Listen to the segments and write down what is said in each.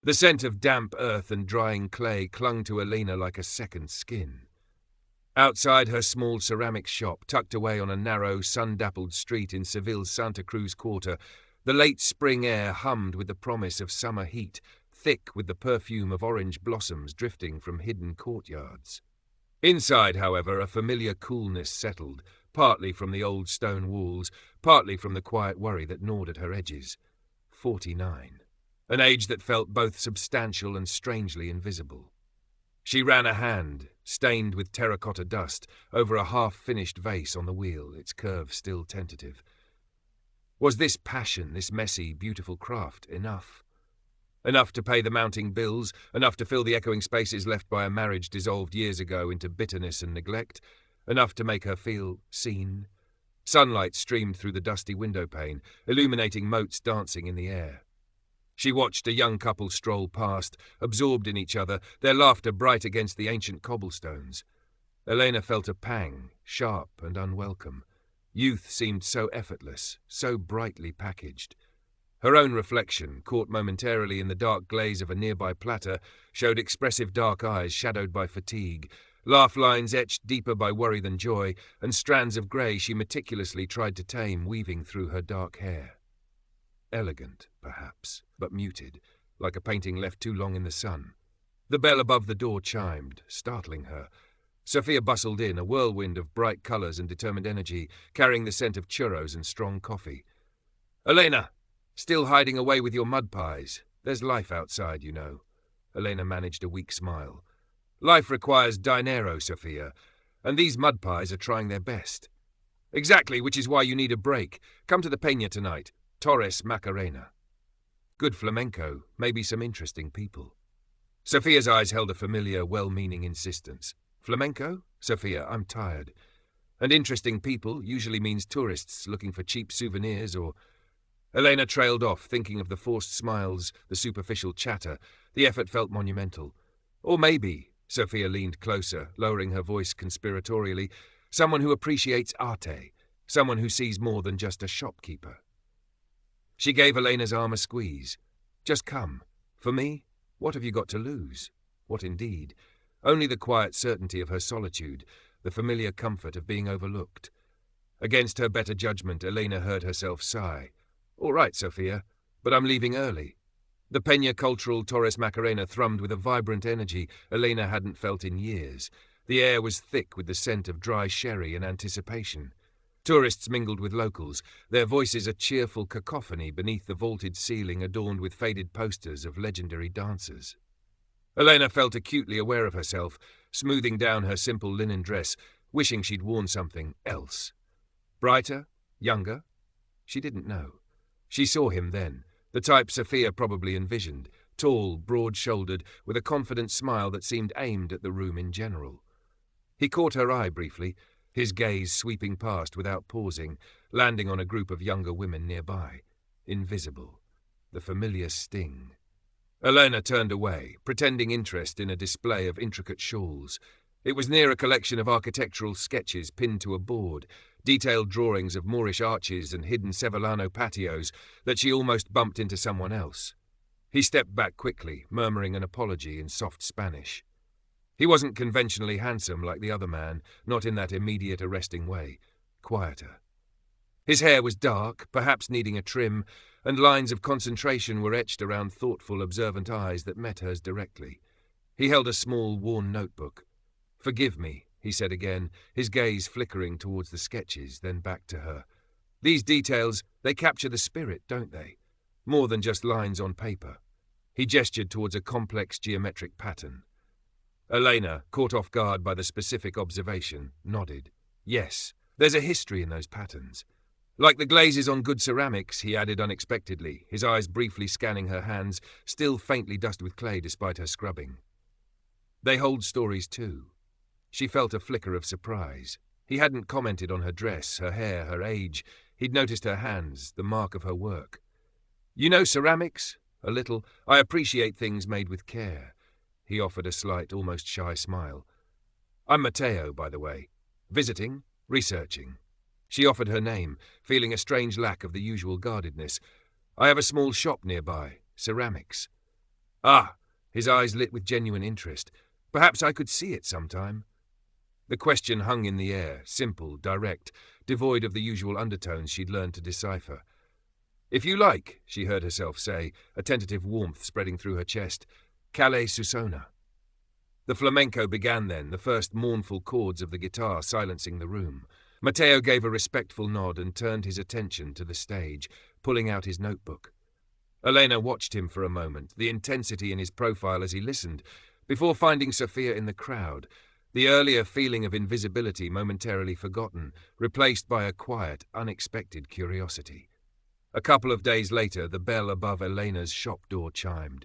The scent of damp earth and drying clay clung to Elena like a second skin. Outside her small ceramics shop, tucked away on a narrow, sun-dappled street in Seville's Santa Cruz quarter, the late spring air hummed with the promise of summer heat, thick with the perfume of orange blossoms drifting from hidden courtyards. Inside, however, a familiar coolness settled, partly from the old stone walls, partly from the quiet worry that gnawed at her edges. 49. An age that felt both substantial and strangely invisible. She ran a hand, stained with terracotta dust, over a half-finished vase on the wheel, its curve still tentative. Was this passion, this messy, beautiful craft, enough? Enough to pay the mounting bills, enough to fill the echoing spaces left by a marriage dissolved years ago into bitterness and neglect, enough to make her feel seen? Sunlight streamed through the dusty window pane, illuminating motes dancing in the air. She watched a young couple stroll past, absorbed in each other, their laughter bright against the ancient cobblestones. Elena felt a pang, sharp and unwelcome. Youth seemed so effortless, so brightly packaged. Her own reflection, caught momentarily in the dark glaze of a nearby platter, showed expressive dark eyes shadowed by fatigue, laugh lines etched deeper by worry than joy, and strands of grey she meticulously tried to tame weaving through her dark hair. Elegant, perhaps, but muted, like a painting left too long in the sun. The bell above the door chimed, startling her. Sophia bustled in, a whirlwind of bright colours and determined energy, carrying the scent of churros and strong coffee. "Elena! Still hiding away with your mud pies. There's life outside, you know." Elena managed a weak smile. "Life requires dinero, Sophia, and these mud pies are trying their best." "Exactly, which is why you need a break. Come to the Peña tonight. Torres Macarena. Good flamenco, maybe some interesting people." Sophia's eyes held a familiar, well-meaning insistence. "Flamenco? Sophia, I'm tired. And interesting people usually means tourists looking for cheap souvenirs or..." Elena trailed off, thinking of the forced smiles, the superficial chatter. The effort felt monumental. Or maybe, Sophia leaned closer, lowering her voice conspiratorially, someone who appreciates arte, someone who sees more than just a shopkeeper. She gave Elena's arm a squeeze. "Just come. For me, what have you got to lose?" What indeed? Only the quiet certainty of her solitude, the familiar comfort of being overlooked. Against her better judgment, Elena heard herself sigh. "All right, Sophia, but I'm leaving early." The Peña Cultural Torres Macarena thrummed with a vibrant energy Elena hadn't felt in years. The air was thick with the scent of dry sherry and anticipation. Tourists mingled with locals, their voices a cheerful cacophony beneath the vaulted ceiling adorned with faded posters of legendary dancers. Elena felt acutely aware of herself, smoothing down her simple linen dress, wishing she'd worn something else. Brighter? Younger? She didn't know. She saw him then, the type Sophia probably envisioned, tall, broad-shouldered, with a confident smile that seemed aimed at the room in general. He caught her eye briefly, his gaze sweeping past without pausing, landing on a group of younger women nearby. Invisible. The familiar sting. Elena turned away, pretending interest in a display of intricate shawls. It was near a collection of architectural sketches pinned to a board, detailed drawings of Moorish arches and hidden Sevillano patios, that she almost bumped into someone else. He stepped back quickly, murmuring an apology in soft Spanish. He wasn't conventionally handsome like the other man, not in that immediate arresting way. Quieter. His hair was dark, perhaps needing a trim, and lines of concentration were etched around thoughtful, observant eyes that met hers directly. He held a small, worn notebook. "Forgive me," he said again, his gaze flickering towards the sketches, then back to her. "These details, they capture the spirit, don't they? More than just lines on paper." He gestured towards a complex geometric pattern. Elena, caught off guard by the specific observation, nodded. "Yes, there's a history in those patterns. Like the glazes on good ceramics," he added unexpectedly, his eyes briefly scanning her hands, still faintly dusted with clay despite her scrubbing. "They hold stories too." She felt a flicker of surprise. He hadn't commented on her dress, her hair, her age. He'd noticed her hands, the mark of her work. "You know ceramics?" "A little. I appreciate things made with care." He offered a slight, almost shy smile. "I'm Matteo, by the way. Visiting? Researching." She offered her name, feeling a strange lack of the usual guardedness. "I have a small shop nearby. Ceramics." Ah, his eyes lit with genuine interest. Perhaps I could see it sometime. The question hung in the air, simple, direct, devoid of the usual undertones she'd learned to decipher. If you like, she heard herself say, a tentative warmth spreading through her chest. Calle Susona. The flamenco began then, the first mournful chords of the guitar silencing the room. Matteo gave a respectful nod and turned his attention to the stage, pulling out his notebook. Elena watched him for a moment, the intensity in his profile as he listened, before finding Sophia in the crowd, the earlier feeling of invisibility momentarily forgotten, replaced by a quiet, unexpected curiosity. A couple of days later, the bell above Elena's shop door chimed.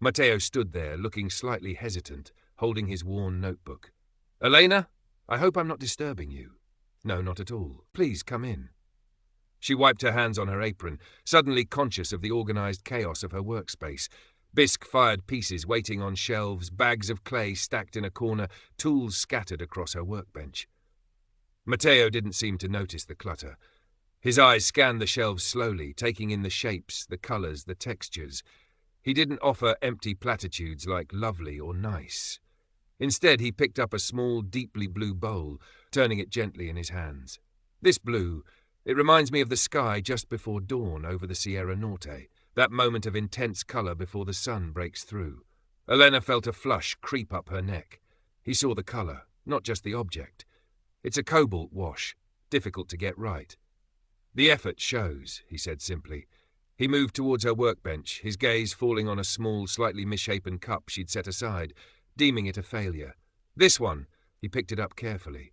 Matteo stood there, looking slightly hesitant, holding his worn notebook. "Elena, I hope I'm not disturbing you." "No, not at all. Please come in." She wiped her hands on her apron, suddenly conscious of the organized chaos of her workspace. Bisque-fired pieces waiting on shelves, bags of clay stacked in a corner, tools scattered across her workbench. Matteo didn't seem to notice the clutter. His eyes scanned the shelves slowly, taking in the shapes, the colors, the textures. He didn't offer empty platitudes like lovely or nice. Instead, he picked up a small, deeply blue bowl, turning it gently in his hands. "This blue, it reminds me of the sky just before dawn over the Sierra Norte, that moment of intense color before the sun breaks through." Elena felt a flush creep up her neck. He saw the color, not just the object. "It's a cobalt wash, difficult to get right." "The effort shows," he said simply. He moved towards her workbench, his gaze falling on a small, slightly misshapen cup she'd set aside, deeming it a failure. "This one," he picked it up carefully.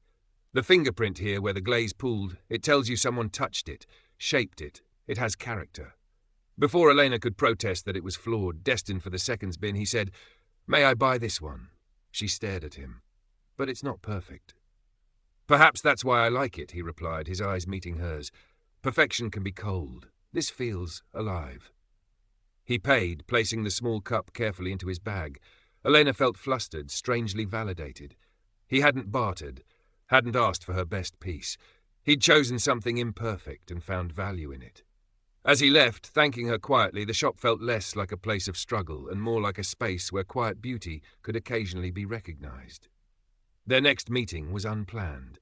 "The fingerprint here where the glaze pooled, it tells you someone touched it, shaped it. It has character." Before Elena could protest that it was flawed, destined for the seconds bin, he said, "May I buy this one?" She stared at him. "But it's not perfect." "Perhaps that's why I like it," he replied, his eyes meeting hers. "Perfection can be cold. This feels alive." He paid, placing the small cup carefully into his bag. Elena felt flustered, strangely validated. He hadn't bartered, hadn't asked for her best piece. He'd chosen something imperfect and found value in it. As he left, thanking her quietly, the shop felt less like a place of struggle and more like a space where quiet beauty could occasionally be recognized. Their next meeting was unplanned.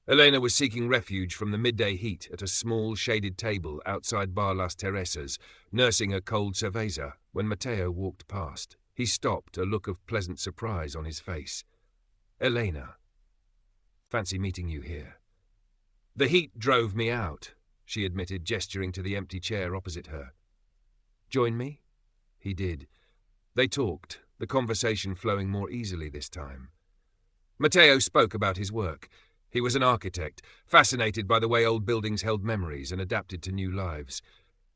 Elena was seeking refuge from the midday heat at a small, shaded table outside Bar Las Teresas, nursing a cold cerveza, when Matteo walked past. He stopped, a look of pleasant surprise on his face. "Elena, fancy meeting you here." "The heat drove me out," she admitted, gesturing to the empty chair opposite her. "Join me?" He did. They talked, the conversation flowing more easily this time. Matteo spoke about his work. He was an architect, fascinated by the way old buildings held memories and adapted to new lives.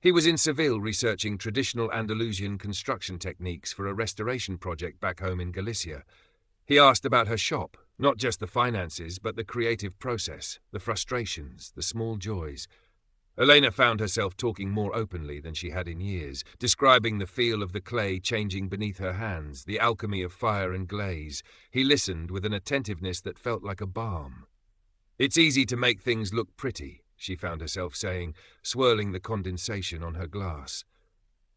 He was in Seville researching traditional Andalusian construction techniques for a restoration project back home in Galicia. He asked about her shop, not just the finances, but the creative process, the frustrations, the small joys. Elena found herself talking more openly than she had in years, describing the feel of the clay changing beneath her hands, the alchemy of fire and glaze. He listened with an attentiveness that felt like a balm. "It's easy to make things look pretty," she found herself saying, swirling the condensation on her glass.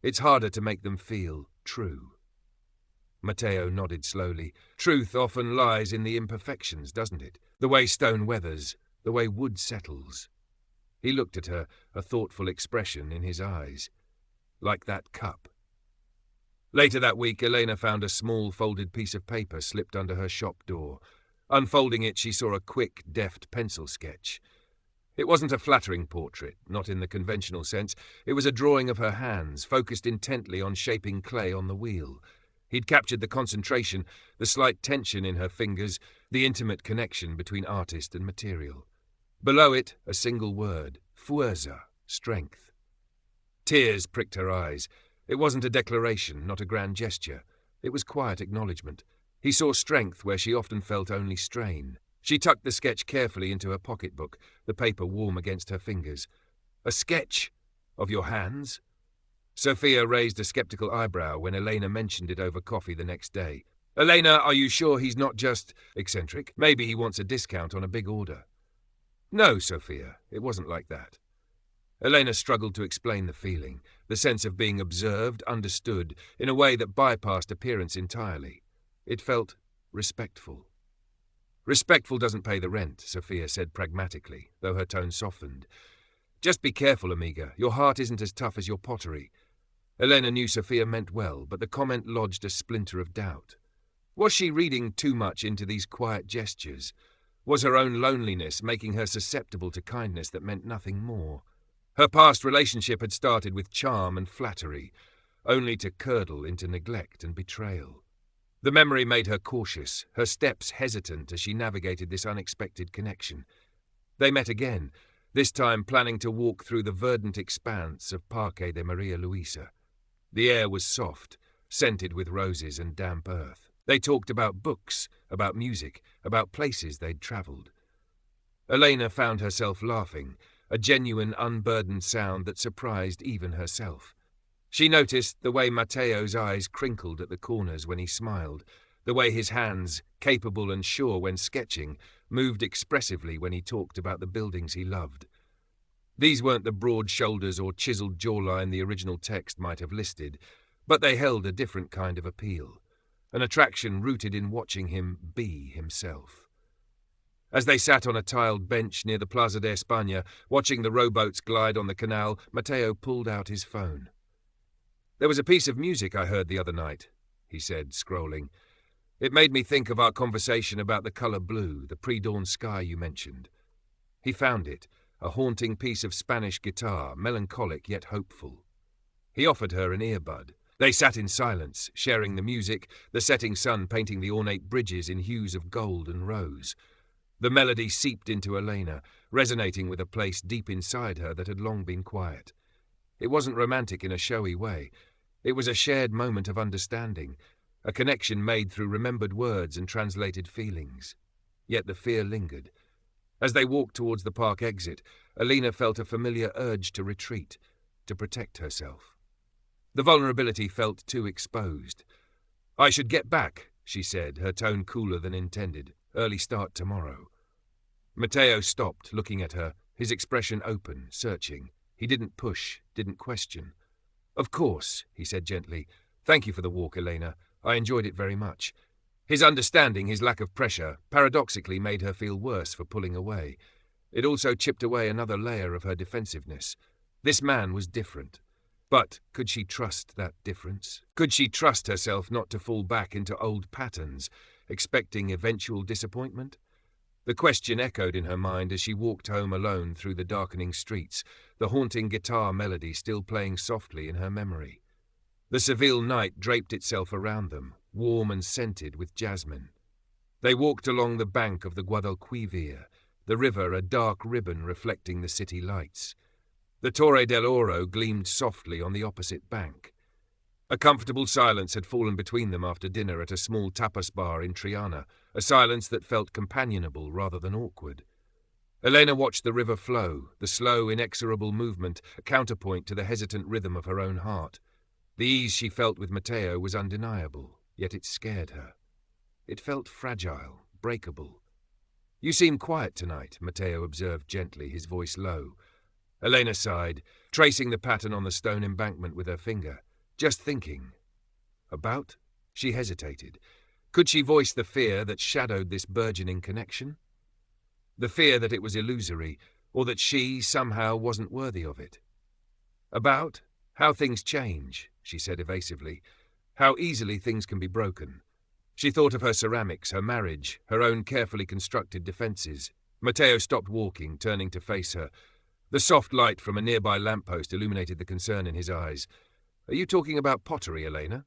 "It's harder to make them feel true." Matteo nodded slowly. "Truth often lies in the imperfections, doesn't it? The way stone weathers, the way wood settles." He looked at her, a thoughtful expression in his eyes. "Like that cup." Later that week, Elena found a small folded piece of paper slipped under her shop door. Unfolding it, she saw a quick, deft pencil sketch. It wasn't a flattering portrait, not in the conventional sense. It was a drawing of her hands, focused intently on shaping clay on the wheel. He'd captured the concentration, the slight tension in her fingers, the intimate connection between artist and material. Below it, a single word, fuerza, strength. Tears pricked her eyes. It wasn't a declaration, not a grand gesture. It was quiet acknowledgement. He saw strength where she often felt only strain. She tucked the sketch carefully into her pocketbook, the paper warm against her fingers. "A sketch? Of your hands?" Sophia raised a skeptical eyebrow when Elena mentioned it over coffee the next day. "Elena, are you sure he's not just eccentric? Maybe he wants a discount on a big order." "No, Sophia, it wasn't like that." Elena struggled to explain the feeling, the sense of being observed, understood, in a way that bypassed appearance entirely. It felt respectful. Respectful doesn't pay the rent, Sophia said pragmatically, though her tone softened. Just be careful, amiga. Your heart isn't as tough as your pottery. Elena knew Sophia meant well, but the comment lodged a splinter of doubt. Was she reading too much into these quiet gestures? Was her own loneliness making her susceptible to kindness that meant nothing more? Her past relationship had started with charm and flattery, only to curdle into neglect and betrayal. The memory made her cautious, her steps hesitant as she navigated this unexpected connection. They met again, this time planning to walk through the verdant expanse of Parque de Maria Luisa. The air was soft, scented with roses and damp earth. They talked about books, about music, about places they'd travelled. Elena found herself laughing, a genuine, unburdened sound that surprised even herself. She noticed the way Matteo's eyes crinkled at the corners when he smiled, the way his hands, capable and sure when sketching, moved expressively when he talked about the buildings he loved. These weren't the broad shoulders or chiseled jawline the original text might have listed, but they held a different kind of appeal, an attraction rooted in watching him be himself. As they sat on a tiled bench near the Plaza de España, watching the rowboats glide on the canal, Matteo pulled out his phone. "There was a piece of music I heard the other night," he said, scrolling. "It made me think of our conversation about the colour blue, the pre-dawn sky you mentioned." He found it, a haunting piece of Spanish guitar, melancholic yet hopeful. He offered her an earbud. They sat in silence, sharing the music, the setting sun painting the ornate bridges in hues of gold and rose. The melody seeped into Elena, resonating with a place deep inside her that had long been quiet. It wasn't romantic in a showy way. It was a shared moment of understanding, a connection made through remembered words and translated feelings. Yet the fear lingered. As they walked towards the park exit, Elena felt a familiar urge to retreat, to protect herself. The vulnerability felt too exposed. "I should get back," she said, her tone cooler than intended. "Early start tomorrow." Matteo stopped, looking at her, his expression open, searching. He didn't push, didn't question. "Of course," he said gently. "Thank you for the walk, Elena. I enjoyed it very much." His understanding, his lack of pressure, paradoxically made her feel worse for pulling away. It also chipped away another layer of her defensiveness. This man was different. But could she trust that difference? Could she trust herself not to fall back into old patterns, expecting eventual disappointment? The question echoed in her mind as she walked home alone through the darkening streets, the haunting guitar melody still playing softly in her memory. The Seville night draped itself around them, warm and scented with jasmine. They walked along the bank of the Guadalquivir, the river a dark ribbon reflecting the city lights. The Torre del Oro gleamed softly on the opposite bank. A comfortable silence had fallen between them after dinner at a small tapas bar in Triana, a silence that felt companionable rather than awkward. Elena watched the river flow, the slow, inexorable movement, a counterpoint to the hesitant rhythm of her own heart. The ease she felt with Matteo was undeniable, yet it scared her. It felt fragile, breakable. "You seem quiet tonight," Matteo observed gently, his voice low. Elena sighed, tracing the pattern on the stone embankment with her finger. "Just thinking." "About?" She hesitated. Could she voice the fear that shadowed this burgeoning connection? The fear that it was illusory, or that she, somehow, wasn't worthy of it. "About how things change," she said evasively. "How easily things can be broken." She thought of her ceramics, her marriage, her own carefully constructed defences. Matteo stopped walking, turning to face her. The soft light from a nearby lamppost illuminated the concern in his eyes. "Are you talking about pottery, Elena?"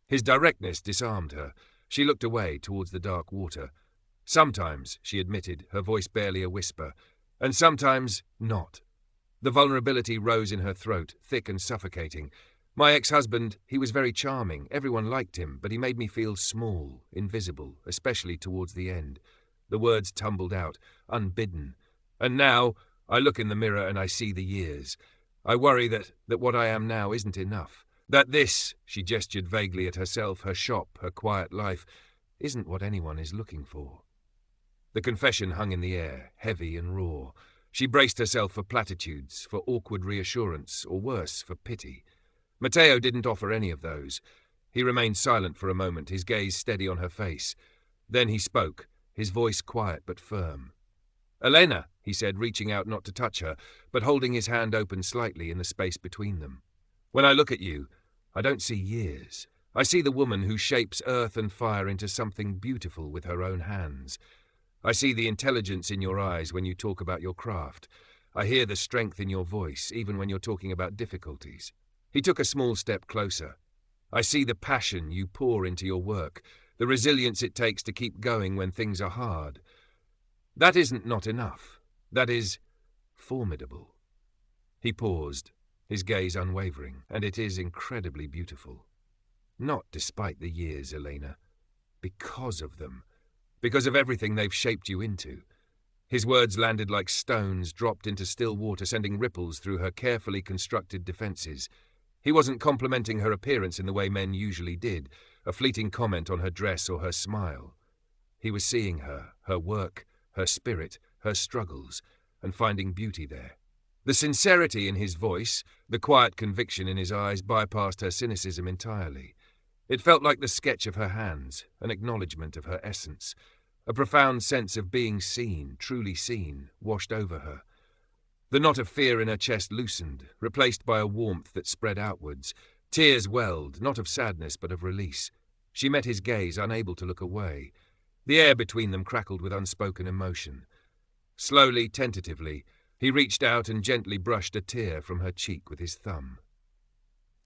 His directness disarmed her. She looked away towards the dark water. "Sometimes," she admitted, her voice barely a whisper, "and sometimes not." The vulnerability rose in her throat, thick and suffocating. "My ex-husband, he was very charming. Everyone liked him, but he made me feel small, invisible, especially towards the end." The words tumbled out, unbidden. "And now I look in the mirror and I see the years. I worry that what I am now isn't enough. That this," she gestured vaguely at herself, her shop, her quiet life, "isn't what anyone is looking for." The confession hung in the air, heavy and raw. She braced herself for platitudes, for awkward reassurance, or worse, for pity. Matteo didn't offer any of those. He remained silent for a moment, his gaze steady on her face. Then he spoke, his voice quiet but firm. "Elena," he said, reaching out not to touch her, but holding his hand open slightly in the space between them. "When I look at you, I don't see years. I see the woman who shapes earth and fire into something beautiful with her own hands. I see the intelligence in your eyes when you talk about your craft. I hear the strength in your voice, even when you're talking about difficulties." He took a small step closer. "I see the passion you pour into your work, the resilience it takes to keep going when things are hard. That isn't not enough. That is formidable." He paused, his gaze unwavering, "And it is incredibly beautiful. Not despite the years, Elena. Because of them. Because of everything they've shaped you into." His words landed like stones dropped into still water, sending ripples through her carefully constructed defenses. He wasn't complimenting her appearance in the way men usually did, a fleeting comment on her dress or her smile. He was seeing her, her work, her spirit, her struggles, and finding beauty there. The sincerity in his voice, the quiet conviction in his eyes bypassed her cynicism entirely. It felt like the sketch of her hands, an acknowledgement of her essence. A profound sense of being seen, truly seen, washed over her. The knot of fear in her chest loosened, replaced by a warmth that spread outwards. Tears welled, not of sadness but of release. She met his gaze, unable to look away. The air between them crackled with unspoken emotion. Slowly, tentatively, he reached out and gently brushed a tear from her cheek with his thumb.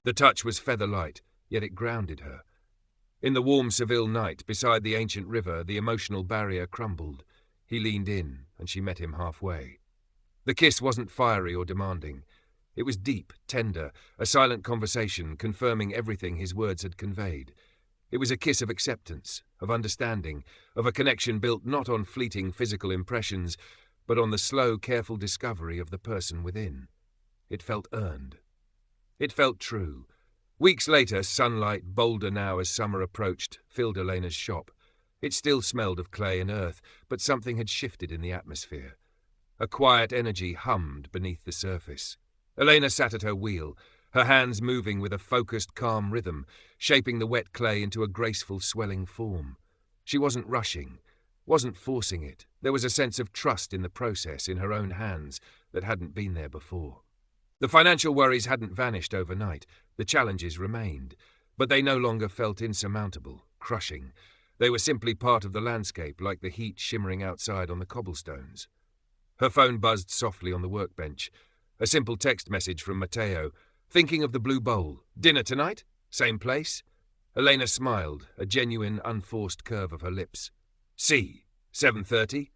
The touch was feather-light, yet it grounded her. In the warm Seville night, beside the ancient river, the emotional barrier crumbled. He leaned in, and she met him halfway. The kiss wasn't fiery or demanding. It was deep, tender, a silent conversation confirming everything his words had conveyed. It was a kiss of acceptance, of understanding, of a connection built not on fleeting physical impressions, but on the slow, careful discovery of the person within. It felt earned. It felt true. Weeks later, sunlight, bolder now as summer approached, filled Elena's shop. It still smelled of clay and earth, but something had shifted in the atmosphere. A quiet energy hummed beneath the surface. Elena sat at her wheel, her hands moving with a focused, calm rhythm, shaping the wet clay into a graceful, swelling form. She wasn't rushing, wasn't forcing it. There was a sense of trust in the process, in her own hands, that hadn't been there before. The financial worries hadn't vanished overnight. The challenges remained, but they no longer felt insurmountable, crushing. They were simply part of the landscape, like the heat shimmering outside on the cobblestones. Her phone buzzed softly on the workbench. A simple text message from Matteo. "Thinking of the Blue Bowl. Dinner tonight? Same place?" Elena smiled, a genuine, unforced curve of her lips. "See, 7:30?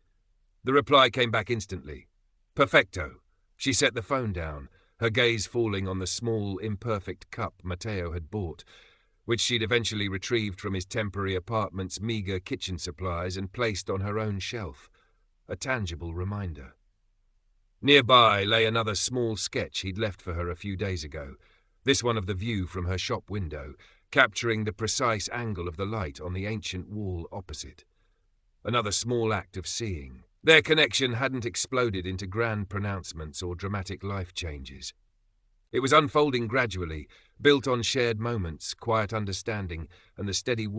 The reply came back instantly. "Perfecto." She set the phone down, her gaze falling on the small, imperfect cup Matteo had bought, which she'd eventually retrieved from his temporary apartment's meagre kitchen supplies and placed on her own shelf. A tangible reminder. Nearby lay another small sketch he'd left for her a few days ago, this one of the view from her shop window, capturing the precise angle of the light on the ancient wall opposite. Another small act of seeing. Their connection hadn't exploded into grand pronouncements or dramatic life changes. It was unfolding gradually, built on shared moments, quiet understanding, and the steady